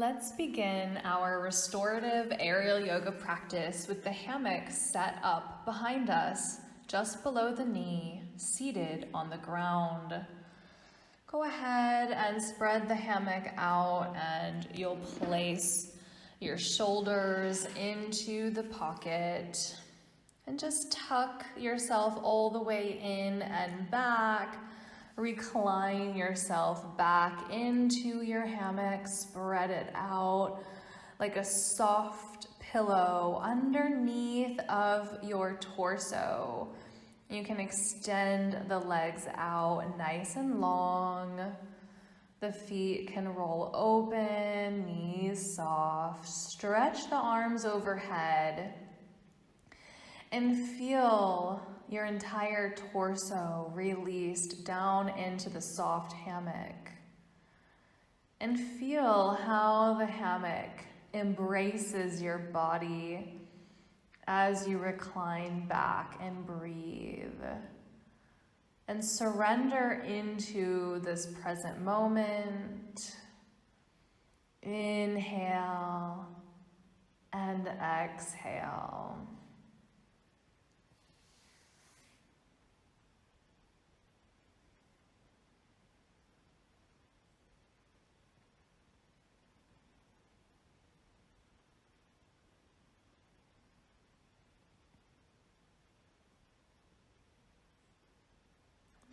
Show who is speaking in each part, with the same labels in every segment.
Speaker 1: Let's begin our restorative aerial yoga practice with the hammock set up behind us, just below the knee, seated on the ground. Go ahead and spread the hammock out, and you'll place your shoulders into the pocket and just tuck yourself all the way in and back. Recline yourself back into your hammock, spread it out like a soft pillow underneath of your torso. You can extend the legs out nice and long. The feet can roll open, knees soft. Stretch the arms overhead and feel your entire torso released down into the soft hammock. And feel how the hammock embraces your body as you recline back and breathe. And surrender into this present moment. Inhale and exhale.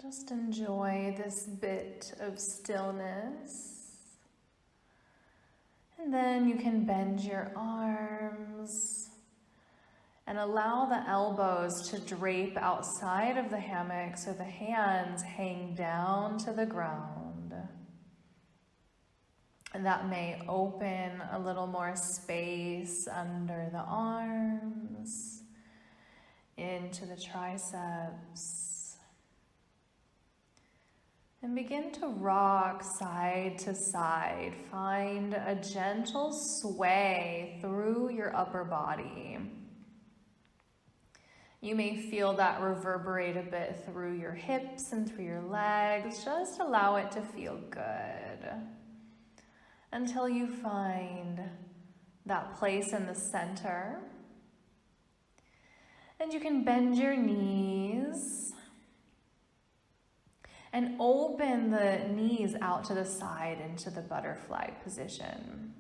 Speaker 1: Just enjoy this bit of stillness. And then you can bend your arms and allow the elbows to drape outside of the hammock so the hands hang down to the ground. And that may open a little more space under the arms, into the triceps. And begin to rock side to side. Find a gentle sway through your upper body. You may feel that reverberate a bit through your hips and through your legs. Just allow it to feel good until you find that place in the center. And you can bend your knees and open the knees out to the side into the butterfly position.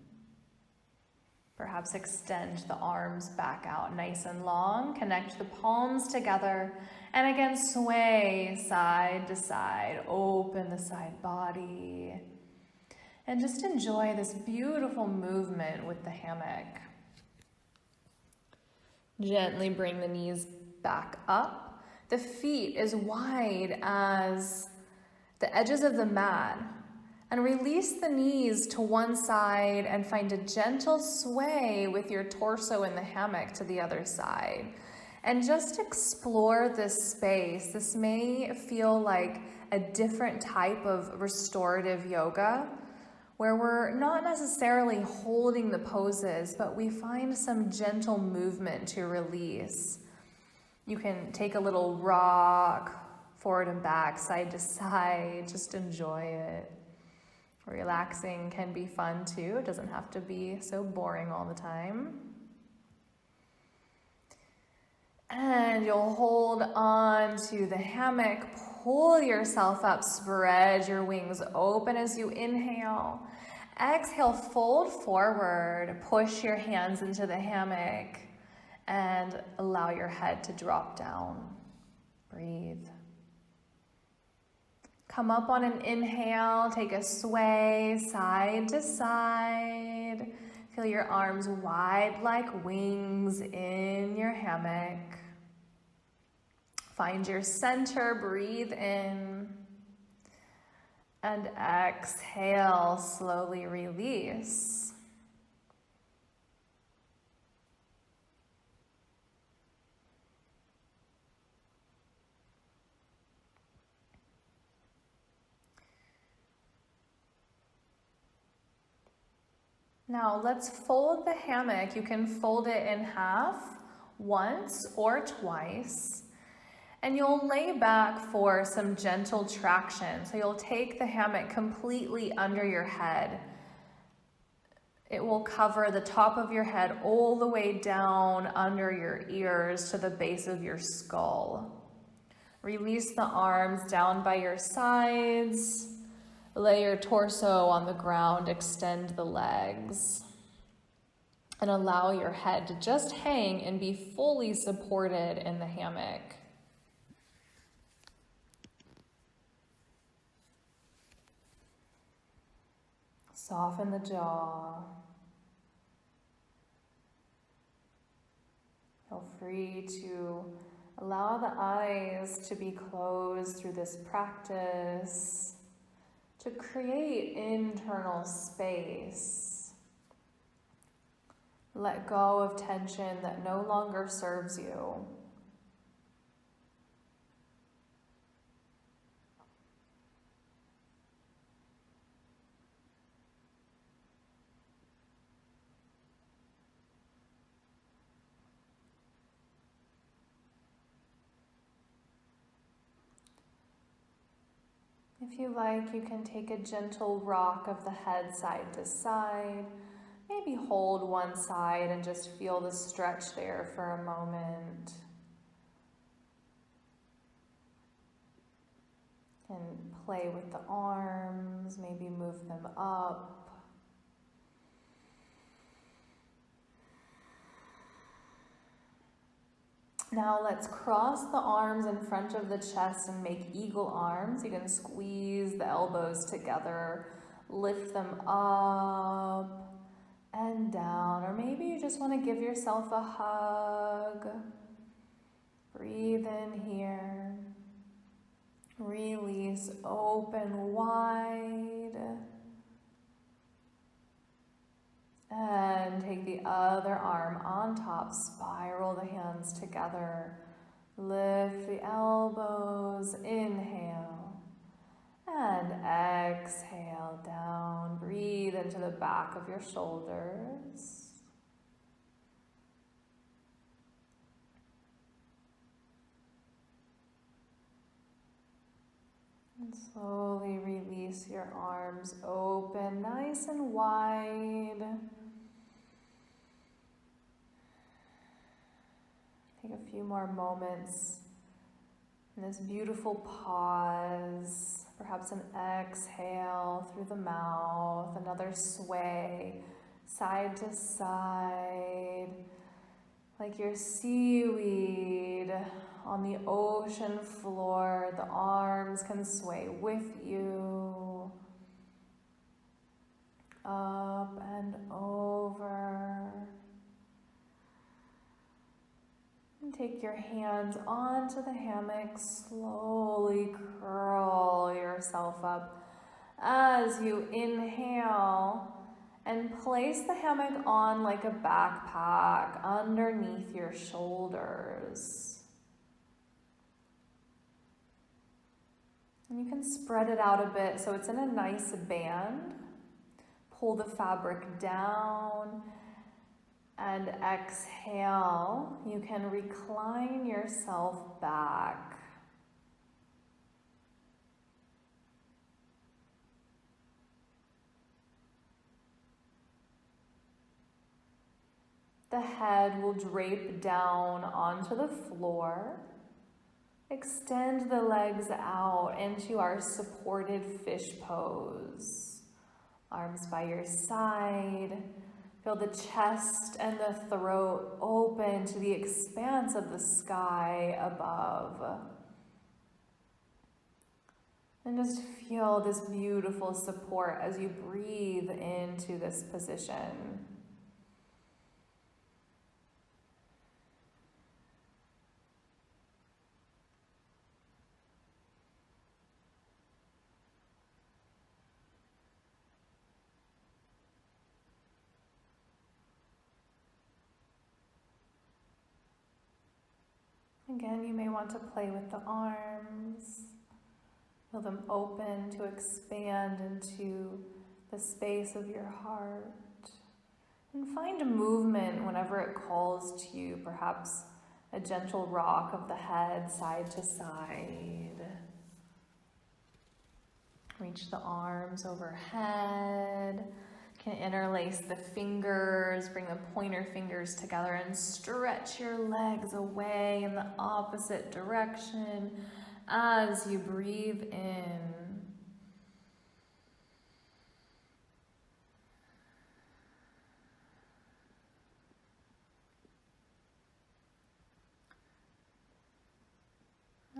Speaker 1: Perhaps extend the arms back out nice and long. Connect the palms together. And again, sway side to side. Open the side body. And just enjoy this beautiful movement with the hammock. Gently bring the knees back up. The feet as wide as the edges of the mat, and release the knees to one side and find a gentle sway with your torso in the hammock to the other side. And just explore this space. This may feel like a different type of restorative yoga where we're not necessarily holding the poses, but we find some gentle movement to release. You can take a little rock, forward and back, side to side, just enjoy it. Relaxing can be fun too. It doesn't have to be so boring all the time. And you'll hold on to the hammock, pull yourself up, spread your wings open as you inhale. Exhale, fold forward, push your hands into the hammock, and allow your head to drop down. Breathe. Come up on an inhale, take a sway side to side. Feel your arms wide like wings in your hammock. Find your center, breathe in. And exhale, slowly release. Now let's fold the hammock. You can fold it in half, once or twice. And you'll lay back for some gentle traction. So you'll take the hammock completely under your head. It will cover the top of your head all the way down under your ears to the base of your skull. Release the arms down by your sides. Lay your torso on the ground, extend the legs. And allow your head to just hang and be fully supported in the hammock. Soften the jaw. Feel free to allow the eyes to be closed through this practice to create internal space. Let go of tension that no longer serves you. If you like, you can take a gentle rock of the head side to side. Maybe hold one side and just feel the stretch there for a moment. And play with the arms, maybe move them up. Now let's cross the arms in front of the chest and make eagle arms. You can squeeze the elbows together, lift them up and down. Or maybe you just want to give yourself a hug. Breathe in here. Release, open wide. And take the other arm on top, spiral the hands together. Lift the elbows, inhale. And exhale down. Breathe into the back of your shoulders. And slowly release your arms open, nice and wide. Take a few more moments in this beautiful pause. Perhaps an exhale through the mouth, another sway, side to side, like your seaweed on the ocean floor. The arms can sway with you, up and over. And take your hands onto the hammock, slowly curl yourself up as you inhale and place the hammock on like a backpack underneath your shoulders. And you can spread it out a bit so it's in a nice band. Pull the fabric down and exhale. You can recline yourself back. The head will drape down onto the floor. Extend the legs out into our supported fish pose. Arms by your side. Feel the chest and the throat open to the expanse of the sky above. And just feel this beautiful support as you breathe into this position. Again, you may want to play with the arms. Feel them open to expand into the space of your heart. And find a movement whenever it calls to you, perhaps a gentle rock of the head side to side. Reach the arms overhead. You can interlace the fingers, bring the pointer fingers together and stretch your legs away in the opposite direction as you breathe in.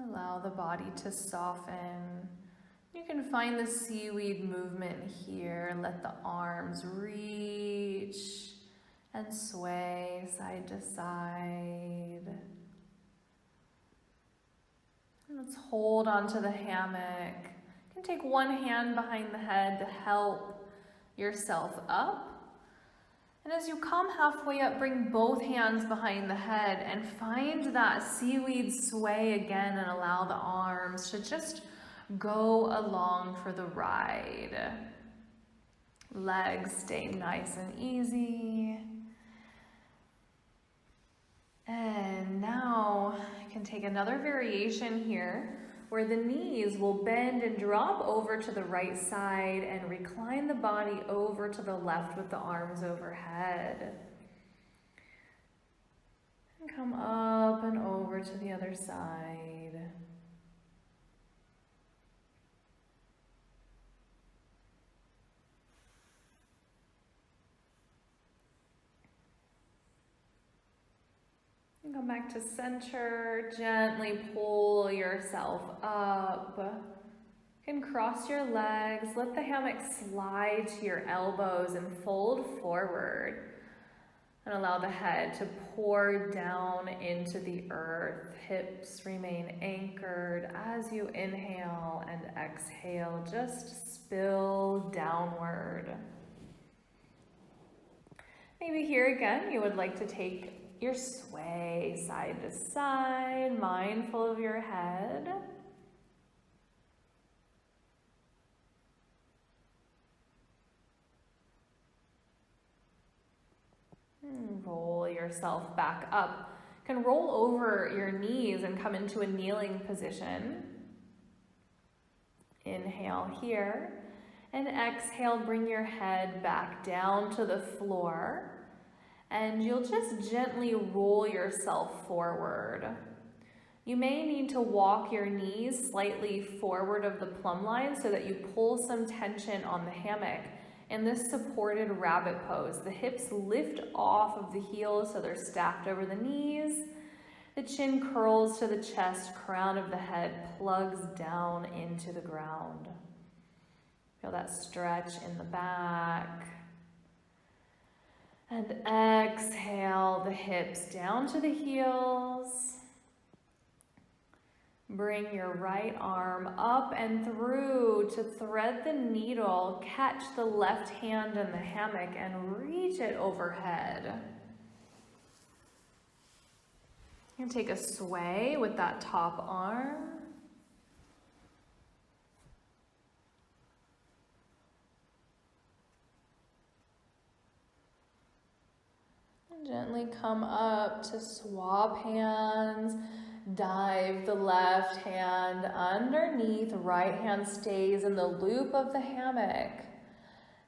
Speaker 1: Allow the body to soften. You can find the seaweed movement here. Let the arms reach and sway side to side. Let's hold onto the hammock. You can take one hand behind the head to help yourself up. And as you come halfway up, bring both hands behind the head and find that seaweed sway again and allow the arms to just go along for the ride. Legs stay nice and easy. And now you can take another variation here where the knees will bend and drop over to the right side and recline the body over to the left with the arms overhead. And come up and over to the other side. And come back to center, gently pull yourself up. You can cross your legs, let the hammock slide to your elbows and fold forward. And allow the head to pour down into the earth. Hips remain anchored as you inhale and exhale. Just spill downward. Maybe here again, you would like to take your sway side to side, mindful of your head. Roll yourself back up. You can roll over your knees and come into a kneeling position. Inhale here, and exhale, bring your head back down to the floor. And you'll just gently roll yourself forward. You may need to walk your knees slightly forward of the plumb line so that you pull some tension on the hammock. In this supported rabbit pose, the hips lift off of the heels so they're stacked over the knees. The chin curls to the chest, crown of the head plugs down into the ground. Feel that stretch in the back. And exhale the hips down to the heels. Bring your right arm up and through to thread the needle, catch the left hand in the hammock and reach it overhead. You can take a sway with that top arm. Gently come up to swap hands. Dive the left hand underneath. Right hand stays in the loop of the hammock.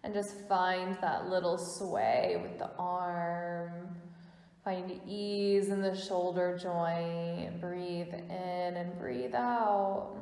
Speaker 1: And just find that little sway with the arm. Find ease in the shoulder joint. Breathe in and breathe out.